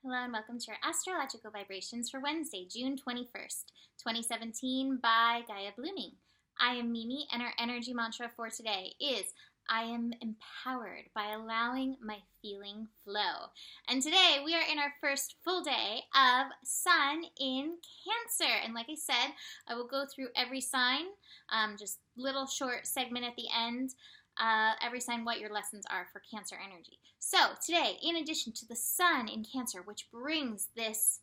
Hello and welcome to your astrological vibrations for Wednesday, June 21st, 2017 by Gaia Blooming. I am Mimi and our energy mantra for today is I am empowered by allowing my feeling flow. And today we are in our first full day of Sun in Cancer. And like I said, I will go through every sign, just little short segment at the end. Every sign what your lessons are for Cancer energy. So today, in addition to the Sun in Cancer, which brings this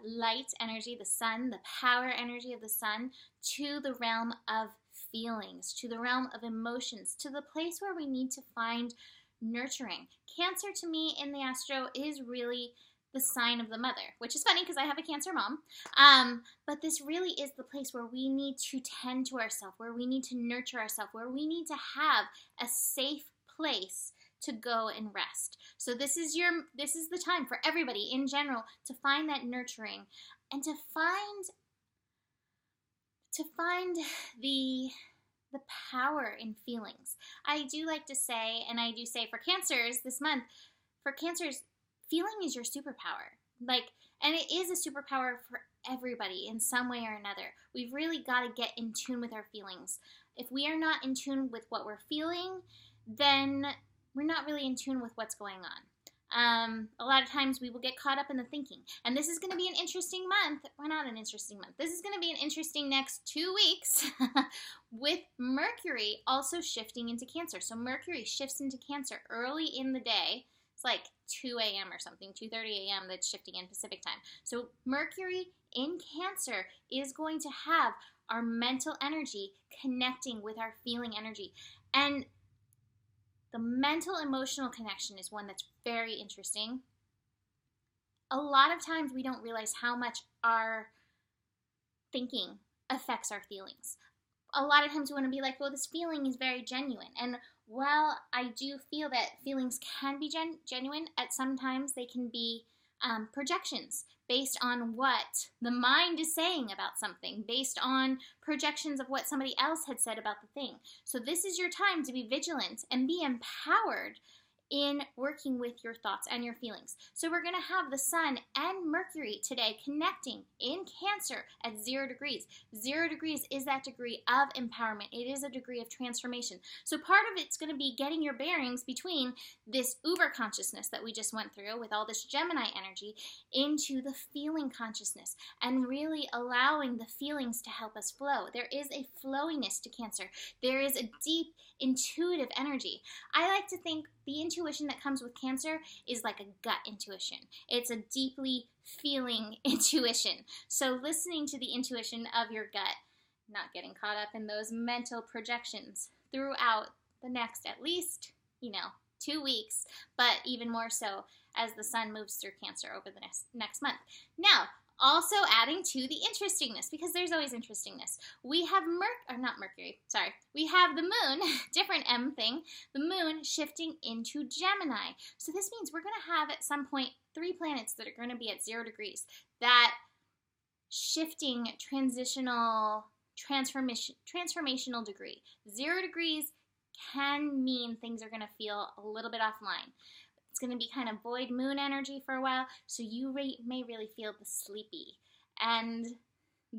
light energy, the Sun, the power energy of the Sun, to the realm of feelings, to the realm of emotions, to the place where we need to find nurturing. Cancer to me in the astro is really the sign of the mother, which is funny because I have a Cancer mom. But this really is the place where we need to tend to ourselves, where we need to nurture ourselves, where we need to have a safe place to go and rest. So this is the time for everybody in general to find that nurturing and to find the power in feelings. I do like to say, and I do say for Cancers this month, for Cancers, feeling is your superpower. And it is a superpower for everybody in some way or another. We've really got to get in tune with our feelings. If we are not in tune with what we're feeling, then we're not really in tune with what's going on. A lot of times we will get caught up in the thinking. And this is going to be an interesting month. Well, not an interesting month. This is going to be an interesting next 2 weeks with Mercury also shifting into Cancer. So Mercury shifts into Cancer early in the day. It's like 2 a.m. or something, 2:30 a.m. that's shifting in Pacific time. So Mercury in Cancer is going to have our mental energy connecting with our feeling energy. And the mental emotional connection is one that's very interesting. A lot of times we don't realize how much our thinking affects our feelings. A lot of times we want to be like, well, this feeling is very genuine. And while I do feel that feelings can be genuine, at sometimes they can be projections based on what the mind is saying about something, based on projections of what somebody else had said about the thing. So this is your time to be vigilant and be empowered in working with your thoughts and your feelings. So we're going to have the Sun and Mercury today connecting in Cancer at 0 degrees. 0 degrees is that degree of empowerment. It is a degree of transformation. So part of it's going to be getting your bearings between this uber consciousness that we just went through with all this Gemini energy into the feeling consciousness and really allowing the feelings to help us flow. There is a flowiness to Cancer. There is a deep intuitive energy. I like to think the intuition that comes with Cancer is like a gut intuition. It's a deeply feeling intuition. So listening to the intuition of your gut, not getting caught up in those mental projections throughout the next at least, 2 weeks, but even more so as the Sun moves through Cancer over the next month. Now, also adding to the interestingness, because there's always interestingness. We have we have the moon, different M thing, the moon shifting into Gemini. So this means we're going to have at some point 3 planets that are going to be at 0 degrees. That shifting transformational degree. 0 degrees can mean things are going to feel a little bit offline. It's going to be kind of void moon energy for a while, so you may really feel the sleepy and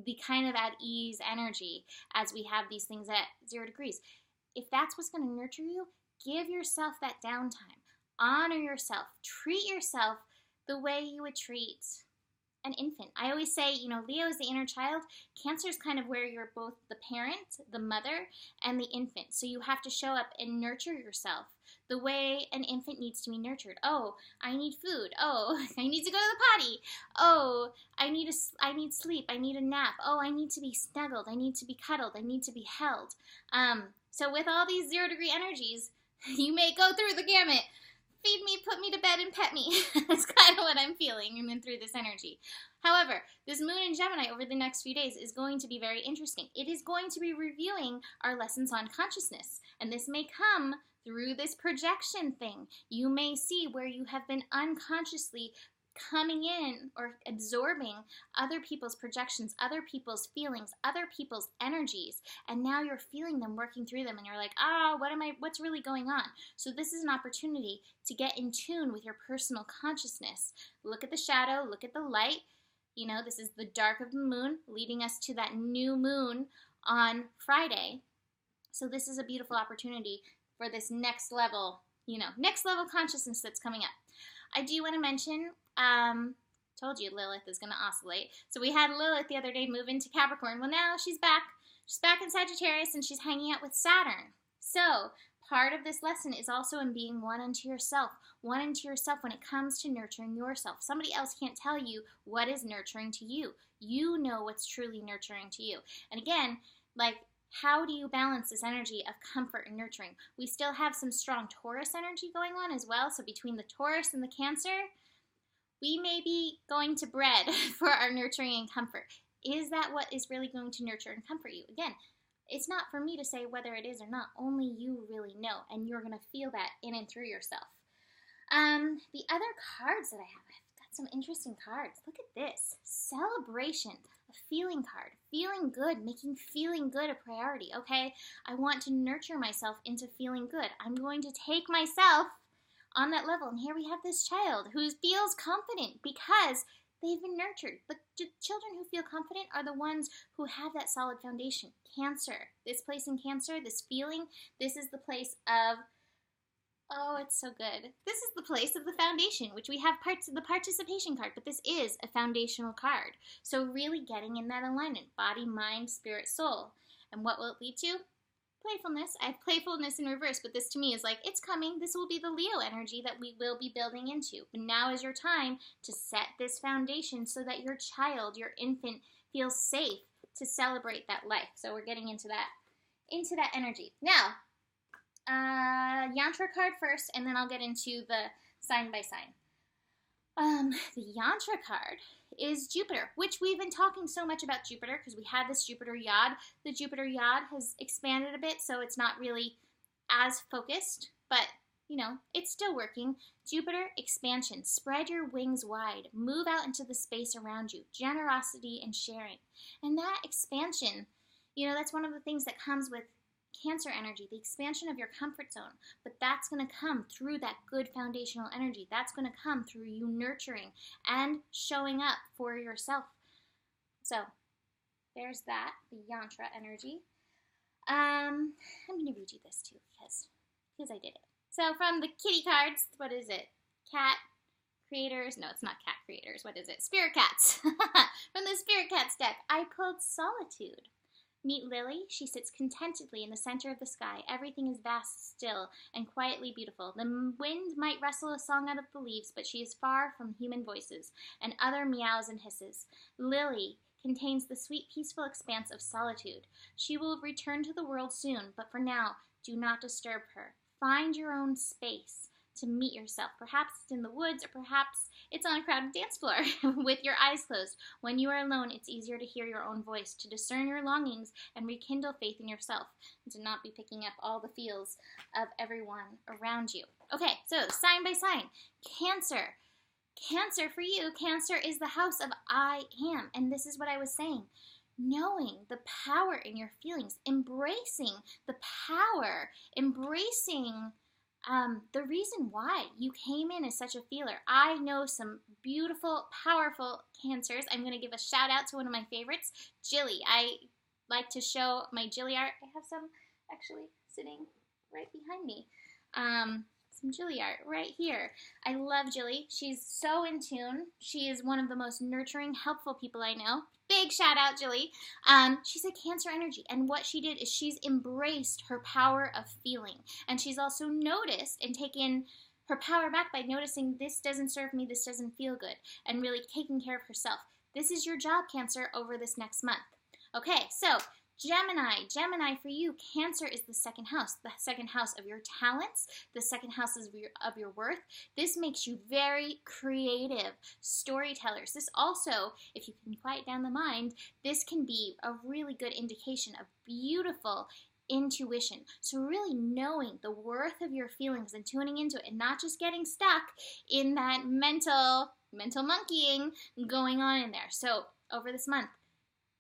the kind of at ease energy as we have these things at 0 degrees. If that's what's going to nurture you, give yourself that downtime. Honor yourself. Treat yourself the way you would treat an infant. I always say, Leo is the inner child. Cancer is kind of where you're both the parent, the mother, and the infant. So you have to show up and nurture yourself the way an infant needs to be nurtured. Oh, I need food. Oh, I need to go to the potty. Oh, I need sleep. I need a nap. Oh, I need to be snuggled. I need to be cuddled. I need to be held. So with all these 0 degree energies, you may go through the gamut. Feed me, put me to bed, and pet me. That's kind of what I'm feeling and then through this energy. However, this moon in Gemini over the next few days is going to be very interesting. It is going to be reviewing our lessons on consciousness, and this may come through this projection thing. You may see where you have been unconsciously coming in or absorbing other people's projections, other people's feelings, other people's energies, and now you're feeling them, working through them, and you're like, what's really going on? So this is an opportunity to get in tune with your personal consciousness. Look at the shadow, look at the light. You know, this is the dark of the moon leading us to that new moon on Friday. So this is a beautiful opportunity for this next level, next level consciousness that's coming up. I do want to mention, told you Lilith is going to oscillate. So we had Lilith the other day move into Capricorn. Well, now she's back. She's back in Sagittarius, and she's hanging out with Saturn. So part of this lesson is also in being one unto yourself when it comes to nurturing yourself. Somebody else can't tell you what is nurturing to you. You know what's truly nurturing to you. And again, how do you balance this energy of comfort and nurturing? We still have some strong Taurus energy going on as well. So between the Taurus and the Cancer, we may be going to bread for our nurturing and comfort. Is that what is really going to nurture and comfort you? Again, it's not for me to say whether it is or not. Only you really know, and you're going to feel that in and through yourself. The other cards that I've got some interesting cards. Look at this. Celebration. A feeling card. Feeling good. Making feeling good a priority. Okay? I want to nurture myself into feeling good. I'm going to take myself on that level. And here we have this child who feels confident because they've been nurtured. But the children who feel confident are the ones who have that solid foundation. Cancer. This place in Cancer, this feeling, this is the place of, oh, it's so good. This is the place of the foundation, which we have parts of the participation card, but this is a foundational card. So really getting in that alignment, body, mind, spirit, soul. And what will it lead to? Playfulness. I have playfulness in reverse, but this to me is like, it's coming. This will be the Leo energy that we will be building into. But now is your time to set this foundation so that your child, your infant, feels safe to celebrate that life. So we're getting into that energy. Now, yantra card first, and then I'll get into the sign by sign. The yantra card is Jupiter, which we've been talking so much about Jupiter because we had this Jupiter yod. The Jupiter yod has expanded a bit, so it's not really as focused, but it's still working. Jupiter expansion. Spread your wings wide. Move out into the space around you. Generosity and sharing. And that expansion, that's one of the things that comes with Cancer energy, the expansion of your comfort zone. But that's going to come through that good foundational energy. That's going to come through you nurturing and showing up for yourself. So there's that, the yantra energy. I'm going to read you this too because I did it. So from the kitty cards, what is it? Cat creators. No, it's not cat creators. What is it? Spirit cats. From the Spirit Cats deck, I pulled Solitude. Meet Lily. She sits contentedly in the center of the sky. Everything is vast, still, and quietly beautiful. The wind might rustle a song out of the leaves, but she is far from human voices and other meows and hisses. Lily contains the sweet, peaceful expanse of solitude. She will return to the world soon, but for now, do not disturb her. Find your own space to meet yourself. Perhaps it's in the woods, or perhaps it's on a crowded dance floor with your eyes closed. When you are alone, it's easier to hear your own voice, to discern your longings, and rekindle faith in yourself, and to not be picking up all the feels of everyone around you. Okay, so sign by sign. Cancer. Cancer for you. Cancer is the house of I am, and this is what I was saying. Knowing the power in your feelings, embracing the power, embracing the reason why you came in as such a feeler. I know some beautiful, powerful Cancers. I'm going to give a shout out to one of my favorites, Jilly. I like to show my Jilly art. I have some actually sitting right behind me. Some Jilly art right here. I love Jilly. She's so in tune. She is one of the most nurturing, helpful people I know. Big shout out, Jilly. She's a Cancer energy, and what she did is she's embraced her power of feeling, and she's also noticed and taken her power back by noticing this doesn't serve me, this doesn't feel good, and really taking care of herself. This is your job, Cancer, over this next month. Okay, so Gemini for you, Cancer is the second house of your talents, the second house of your worth. This makes you very creative storytellers. This also, if you can quiet down the mind, this can be a really good indication of beautiful intuition. So really knowing the worth of your feelings and tuning into it and not just getting stuck in that mental mental monkeying going on in there. So over this month,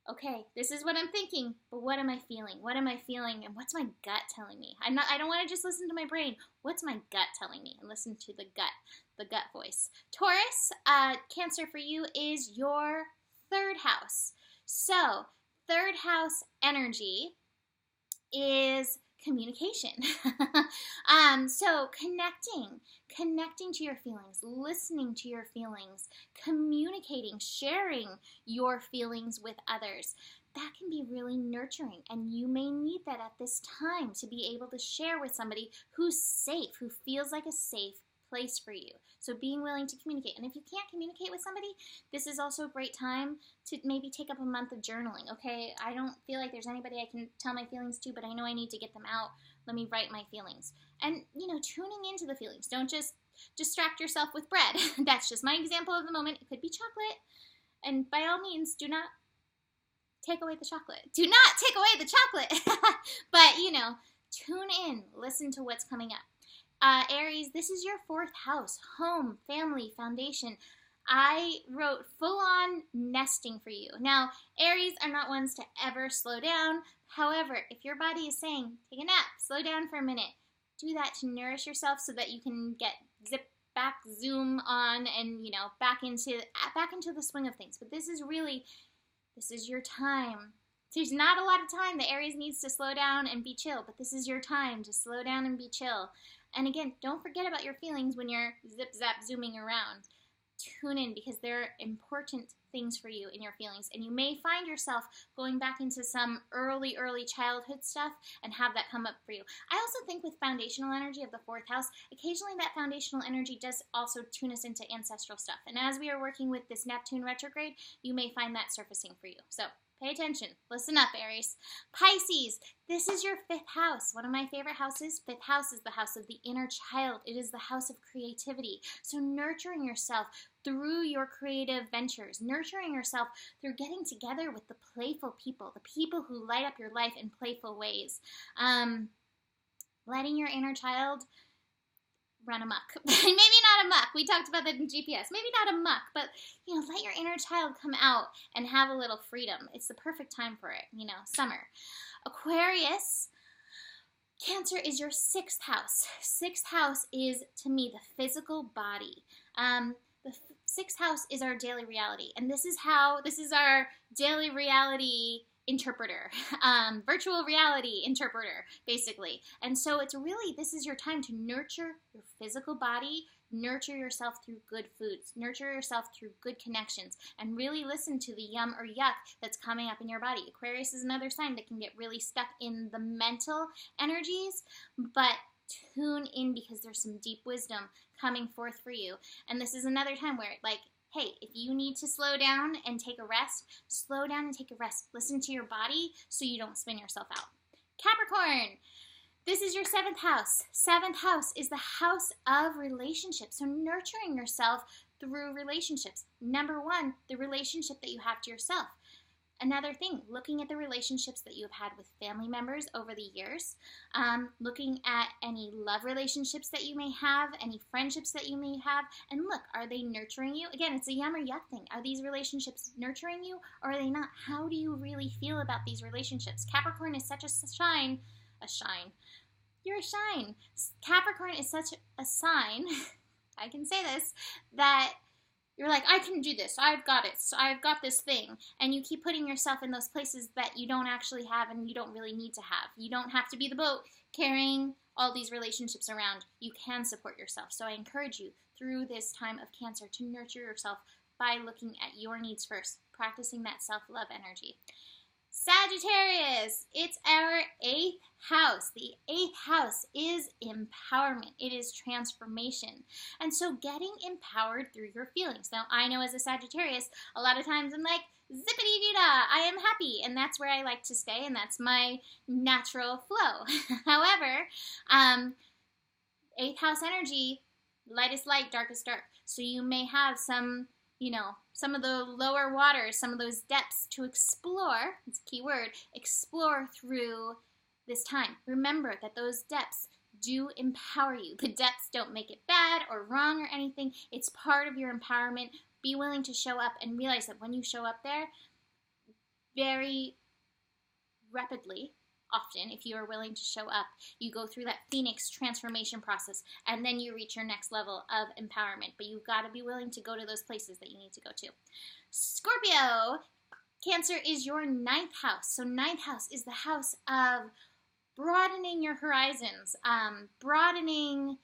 okay, this is what I'm thinking, but what am I feeling? What am I feeling? And what's my gut telling me? I don't want to just listen to my brain. What's my gut telling me? And listen to the gut voice. Taurus, Cancer for you is your third house. So third house energy is communication. So connecting to your feelings, listening to your feelings, communicating, sharing your feelings with others. That can be really nurturing, and you may need that at this time to be able to share with somebody who's safe, who feels like a safe place for you. So being willing to communicate. And if you can't communicate with somebody, this is also a great time to maybe take up a month of journaling. Okay, I don't feel like there's anybody I can tell my feelings to, but I know I need to get them out. Let me write my feelings. And, tuning into the feelings. Don't just distract yourself with bread. That's just my example of the moment. It could be chocolate. And by all means, do not take away the chocolate. Do not take away the chocolate. But, tune in. Listen to what's coming up. Aries, this is your fourth house, home, family, foundation. I wrote full-on nesting for you. Now, Aries are not ones to ever slow down. However, if your body is saying, take a nap, slow down for a minute, do that to nourish yourself so that you can get back, zoom on, and, back into the swing of things. But this is your time. There's not a lot of time. The Aries needs to slow down and be chill, but this is your time to slow down and be chill. And again, don't forget about your feelings when you're zip-zap zooming around. Tune in, because there are important things for you in your feelings. And you may find yourself going back into some early childhood stuff and have that come up for you. I also think with foundational energy of the fourth house, occasionally that foundational energy does also tune us into ancestral stuff. And as we are working with this Neptune retrograde, you may find that surfacing for you. So pay attention. Listen up, Aries. Pisces, this is your fifth house. One of my favorite houses. Fifth house is the house of the inner child. It is the house of creativity. So nurturing yourself through your creative ventures, nurturing yourself through getting together with the playful people, the people who light up your life in playful ways. Letting your inner child run amok. Maybe not amok. We talked about that in GPS. Maybe not amok, but, let your inner child come out and have a little freedom. It's the perfect time for it, summer. Aquarius, Cancer is your sixth house. Sixth house is, to me, the physical body. The sixth house is our daily reality, and this is our daily reality interpreter, virtual reality interpreter, basically. And so this is your time to nurture your physical body, nurture yourself through good foods, nurture yourself through good connections, and really listen to the yum or yuck that's coming up in your body. Aquarius is another sign that can get really stuck in the mental energies, but tune in, because there's some deep wisdom coming forth for you. And this is another time where, hey, if you need to slow down and take a rest, slow down and take a rest. Listen to your body so you don't spin yourself out. Capricorn, this is your seventh house. Seventh house is the house of relationships. So nurturing yourself through relationships. Number one, the relationship that you have to yourself. Another thing, looking at the relationships that you have had with family members over the years, looking at any love relationships that you may have, any friendships that you may have, and look, are they nurturing you? Again, it's a yum or yuck thing. Are these relationships nurturing you, or are they not? How do you really feel about these relationships? Capricorn is such a shine. You're a shine. Capricorn is such a sign, I can say this, that you're like, I can do this. I've got it. So I've got this thing. And you keep putting yourself in those places that you don't actually have and you don't really need to have. You don't have to be the boat carrying all these relationships around. You can support yourself. So I encourage you through this time of Cancer to nurture yourself by looking at your needs first, practicing that self-love energy. Sagittarius, it's our eighth house. The eighth house is empowerment. It is transformation. And so getting empowered through your feelings. Now, I know as a Sagittarius, a lot of times I'm like, zippity-dee-da, I am happy. And that's where I like to stay, and that's my natural flow. However, eighth house energy, light is light, dark is dark. So you may have some of the lower waters, some of those depths to explore, it's a key word, explore through this time. Remember that those depths do empower you. The depths don't make it bad or wrong or anything. It's part of your empowerment. Be willing to show up and realize that when you show up there, very rapidly, often, if you are willing to show up, you go through that phoenix transformation process, and then you reach your next level of empowerment. But you've got to be willing to go to those places that you need to go to. Scorpio, Cancer is your 9th house. So 9th house is the house of broadening your horizons, broadening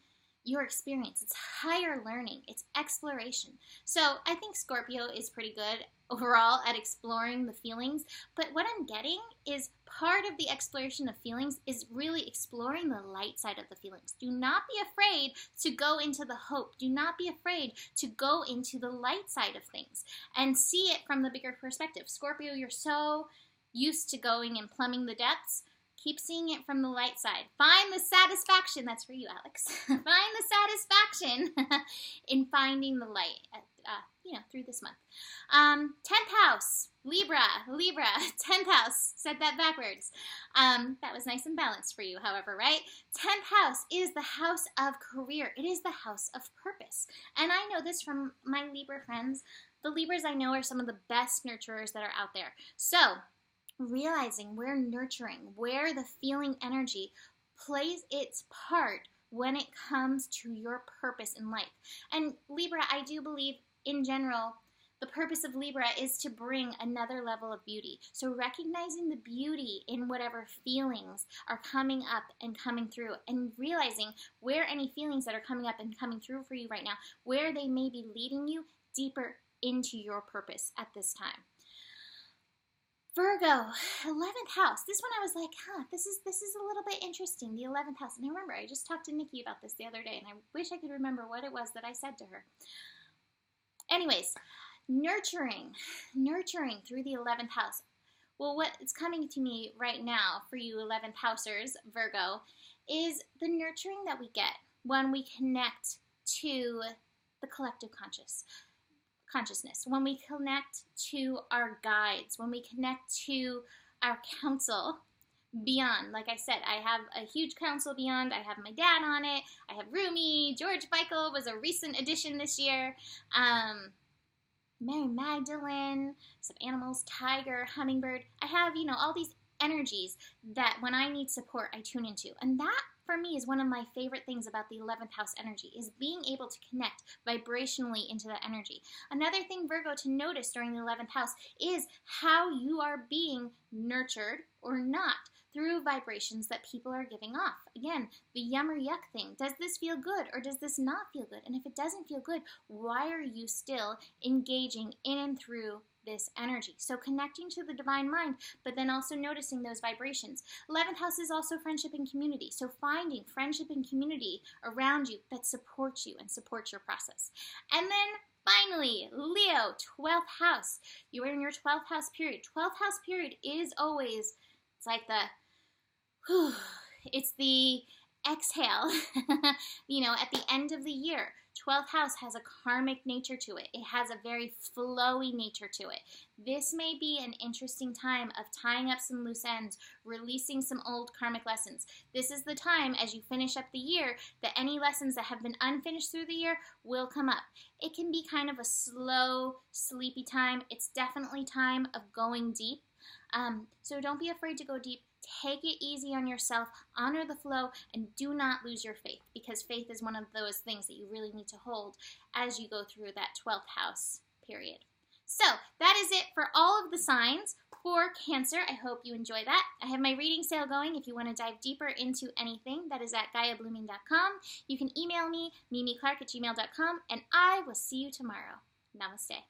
your experience. It's higher learning. It's exploration. So I think Scorpio is pretty good overall at exploring the feelings. But what I'm getting is part of the exploration of feelings is really exploring the light side of the feelings. Do not be afraid to go into the hope. Do not be afraid to go into the light side of things and see it from the bigger perspective. Scorpio, you're so used to going and plumbing the depths. Keep seeing it from the light side. Find the satisfaction. That's for you, Alex. Find the satisfaction in finding the light, through this month. 10th house, Libra, 10th house. Said that backwards. That was nice and balanced for you, however, right? 10th house is the house of career. It is the house of purpose. And I know this from my Libra friends. The Libras I know are some of the best nurturers that are out there. So, realizing where nurturing, where the feeling energy plays its part when it comes to your purpose in life. And Libra, I do believe in general, the purpose of Libra is to bring another level of beauty. So recognizing the beauty in whatever feelings are coming up and coming through, and realizing where any feelings that are coming up and coming through for you right now, where they may be leading you deeper into your purpose at this time. Virgo, 11th house. This one I was like, this is a little bit interesting, the 11th house. And I remember I just talked to Nikki about this the other day, and I wish I could remember what it was that I said to her. Anyways, nurturing through the 11th house. Well, what is coming to me right now for you 11th housers, Virgo, is the nurturing that we get when we connect to the collective consciousness, when we connect to our guides, when we connect to our council beyond. Like I said, I have a huge council beyond. I have my dad on it. I have Rumi. George Michael was a recent addition this year. Mary Magdalene, some animals, tiger, hummingbird. I have, all these energies that when I need support, I tune into. And that, for me, is one of my favorite things about the 11th house energy, is being able to connect vibrationally into that energy. Another thing, Virgo, to notice during the 11th house is how you are being nurtured or not through vibrations that people are giving off. Again, the yum or yuck thing. Does this feel good or does this not feel good? And if it doesn't feel good, why are you still engaging in and through this energy? So connecting to the divine mind, but then also noticing those vibrations. 11th house is also friendship and community. So finding friendship and community around you that supports you and supports your process. And then finally, Leo, 12th house. You are in your 12th house period. 12th house period is always, it's like it's the exhale, at the end of the year. 12th house has a karmic nature to it. It has a very flowy nature to it. This may be an interesting time of tying up some loose ends, releasing some old karmic lessons. This is the time, as you finish up the year, that any lessons that have been unfinished through the year will come up. It can be kind of a slow, sleepy time. It's definitely time of going deep. So don't be afraid to go deep. Take it easy on yourself, honor the flow, and do not lose your faith, because faith is one of those things that you really need to hold as you go through that 12th house period. So that is it for all of the signs for Cancer. I hope you enjoy that. I have my reading sale going if you want to dive deeper into anything. That is at GaiaBlooming.com. You can email me, mimiclark@gmail.com, and I will see you tomorrow. Namaste.